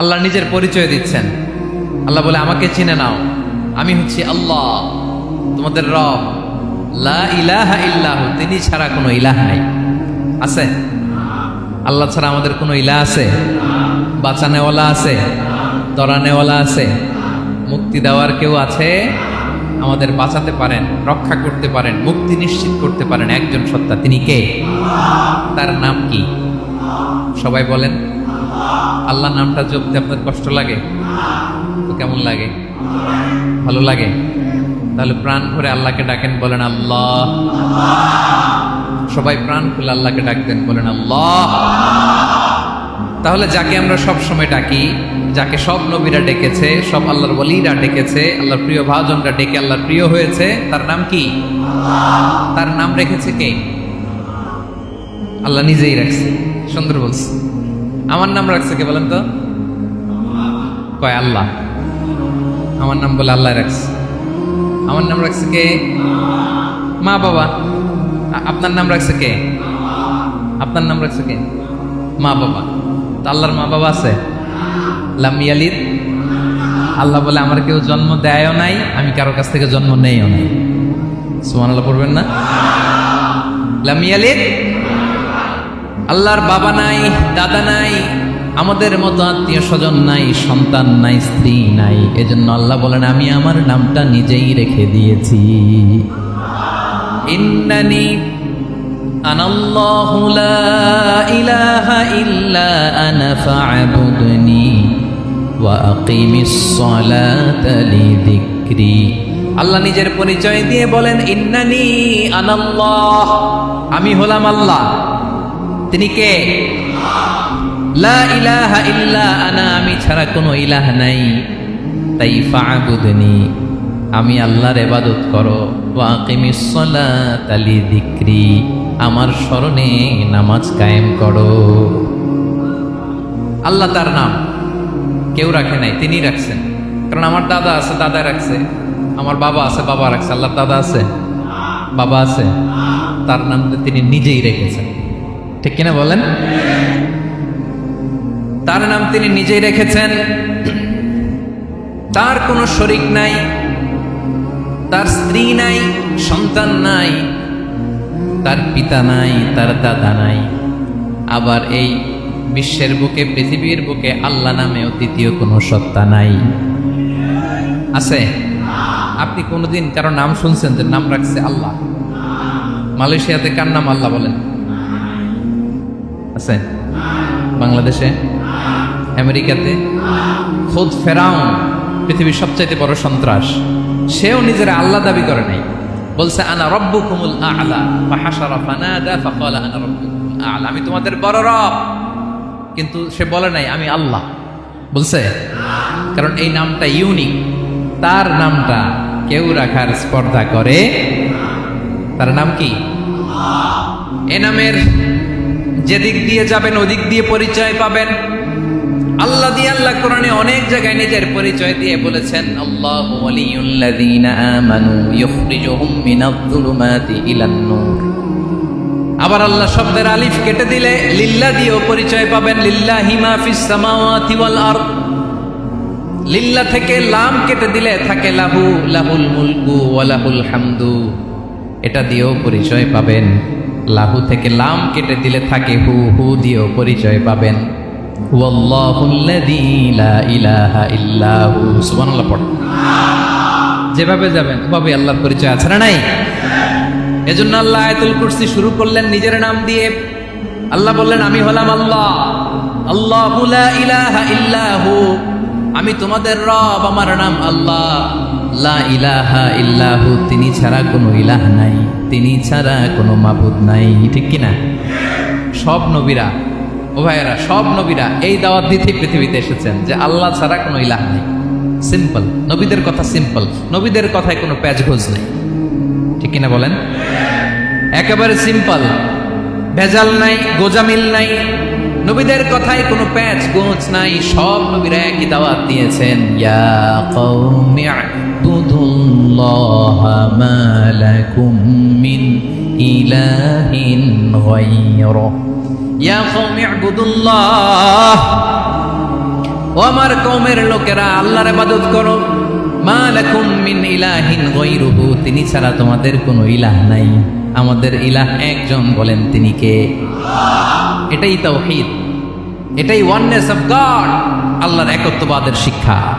আল্লাহ নিজের পরিচয় দিচ্ছেন। আল্লাহ বলে, আমাকে চিনে নাও, আমি হচ্ছি আল্লাহ তোমাদের রব, লা ইলাহা ইল্লাহু, তিনি ছাড়া কোনো ইলাহ নাই। আছে? আল্লাহ ছাড়া আমাদের কোনো ইলাহ আছে? বাঁচানেওয়ালা আছে? তরানেওয়ালা আছে? মুক্তি দেওয়ার কেউ আছে? আমাদের বাঁচাতে পারেন, রক্ষা করতে পারেন, মুক্তি নিশ্চিত করতে পারেন একজন সত্তা, তিনি কে? তার নাম কি? সবাই বলেন। আল্লাহ নামটা জপতে আপনার কষ্ট লাগে তো কেমন লাগে? ভালো লাগে? তাহলে প্রাণ ভরে আল্লাহকে ডাকেন, বলেন আল্লাহ। সবাই প্রাণ খুলে আল্লাহকে ডাকতেন, বলেন আল্লাহ। তাহলে যাকে আমরা সব সময় ডাকি, যাকে সব নবীরা ডেকেছে, সব আল্লাহর ওয়ালিরা ডেকেছে, আল্লাহর প্রিয় ভাজনরা ডেকে আল্লাহর প্রিয় হয়েছে, তার নাম কি? তার নাম রেখেছে কে? আল্লাহ নিজেই রাখছে। সুন্দর বলছে। আমার নাম রাখছে কে বলেন তো? কয় আল্লাহ। আমার নাম বলে আল্লাহ রাখছে। আমার নাম রাখছে কে? মা বাবা। আপনার নাম রাখছে কে? আপনার নাম রাখছে কে? মা বাবা। তো আল্লাহর মা বাবা আছে? লাম ইয়ালিদ। আল্লাহ বলে, আমার কেউ জন্ম দেয়ও নাই, আমি কারো কাছ থেকে জন্ম নেইও নাই। সুবহানাল্লাহ পড়বেন না? লাম ইয়ালিদ। আল্লাহর বাবা নাই, দাদা নাই, আমাদের মতো আত্মীয় স্বজন নাই, সন্তান নাই, স্ত্রী নাই। এজন্য আল্লাহ বলেন, আমি আমার নামটা নিজেই রেখে দিয়েছি। ইন্নানি আনাল্লাহু লা ইলাহা ইল্লা আনা ফা'বুদনি ওয়া আকিমিস সালাতা লিযিকরি। আল্লাহ নিজের পরিচয় দিয়ে বলেন, ইন্নানি আনাল্লাহ, আমি হলাম আল্লাহ। তিনি কে? লা ইলাহা ইল্লা আনা, আমি ছাড়া কোনো ইলাহ নাই। তাই ফা'বুদনি, আমি আল্লাহর ইবাদত করো। ওয়া আকিমিস সালাতা লিযিকরি, আমার স্মরণে নামাজ কায়েম করো। আল্লাহ তার নাম কেউ রাখে নাই, তিনি রাখছেন। কারণ আমার দাদা আছে, দাদা রাখছে। আমার বাবা আছে, বাবা রাখছে। আল্লাহ দাদা আছে? বাবা আছে? তার নাম তিনি নিজেই রেখেছেন। ঠিক কিনা বলেন? তার নাম তিনি নিজেই রেখেছেন। তার কোনো শরীক নাই, তার স্ত্রী নাই, সন্তান নাই, তার পিতা নাই, তার দাদা নাই। আবার এই বিশ্বের বুকে, পৃথিবীর বুকে আল্লাহ নামেও দ্বিতীয় কোনো সত্তা নাই। আছে? আপনি কোনোদিন কারো নাম শুনছেন যে নাম রাখছে আল্লাহ? মালয়েশিয়াতে কার নাম আল্লাহ বলেন? আছে? বাংলাদেশে? আমেরিকাতে? খুদ ফেরাউন, পৃথিবীর সবচাইতে বড় সন্ত্রাস, সেও নিজের আল্লাহ দাবি করে নাই। বলছে, আনা রব্বুকুমুল আ'লা, ফাহাশারা ফানাদা ফাকালা আনা রব্বুকুমুল আ'লা, আমি তোমাদের বড় রব। কিন্তু সে বলে নাই আমি আল্লাহ। বলছে? কারণ এই নামটা ইউনিক। তার নামটা কেউ রাখার স্পর্ধা করে। তার নাম কি? এ নামের যেদিক দিয়ে যাবেন ওদিক দিয়ে পরিচয় পাবেন। আল্লাহ দিয়ে আল্লাহ কোরআনে অনেক জায়গায় নিজের পরিচয় দিয়ে বলেছেন, আল্লাহু ওয়ালিয়ুল্লাযীনা আমানু ইখরিজুহুম মিনায-যুলুমাতি ইলান-নূর। আবার আল্লাহ শব্দের আলিফ কেটে দিলে লিল্লাহ দিয়েও পরিচয় পাবেন। লিল্লাহি মা ফিস সামাওয়াতি ওয়াল আরদ। লিল্লাহ থেকে লাম কেটে দিলে থাকে লাহু, লাহুল মুলকু ওয়া লাহুল হামদু, এটা দিয়েও পরিচয় পাবেন। লাহু থেকে লাম কেটে দিলে থাকে হু, হু দিয়েও পরিচয় পাবেন। ওয়াল্লাহুল্লাযী লা ইলাহা ইল্লা হু। সুবহানাল্লাহ পড়। যেভাবে যাবেন ওভাবে আল্লাহর পরিচয় আছে না নাই? এজন্য আল্লাহ আয়াতুল কুরসি শুরু করলেন নিজের নাম দিয়ে। আল্লাহ বললেন, আমি হলাম আল্লাহ। আল্লাহু লা ইলাহা ইল্লা হু, আমি তোমাদের রব, আমার নাম আল্লাহ। লা ইলাহা ইল্লা হু, তিনি ছাড়া কোনো ইলাহ নাই, তিনি ছাড়া কোনো মাবুদ নাই। ঠিক কিনা? সব নবীরা, ও ভাইয়েরা, সব নবীরা এই দাওয়াত দিতে পৃথিবীতে এসেছেন যে আল্লাহ ছাড়া কোনো ইলাহ নেই। সিম্পল। নবীদের কথা সিম্পল, নবীদের কথায় কোনো প্যাচগোজ নেই। ঠিক কিনা বলেন? একেবারে সিম্পল, ভেজাল নাই, গোজামিল নাই। নবীদের কথায় কোনো প্যাচ গোছ নাই। সব নবীরা একই দাওয়াত দিয়েছেন, ইয়া কওমি ইবুদুল্লাহা মা লাকুম মিন ইলাহিন গায়রুহু। ইয়া কওমি ইবুদুল্লাহ, ও আমার কওমের লোকেরা, আল্লাহর ইবাদত করো। মা লাকুম মিন ইলাহিন গায়রুহু, তিনি ছাড়া তোমাদের কোনো ইলাহ নাই। আমাদের ইলাহ একজন, বলেন তিনি কে? এটাই তাওহীদ, এটাই ওয়াননেস অফ গড, আল্লাহর একত্ববাদের শিক্ষা।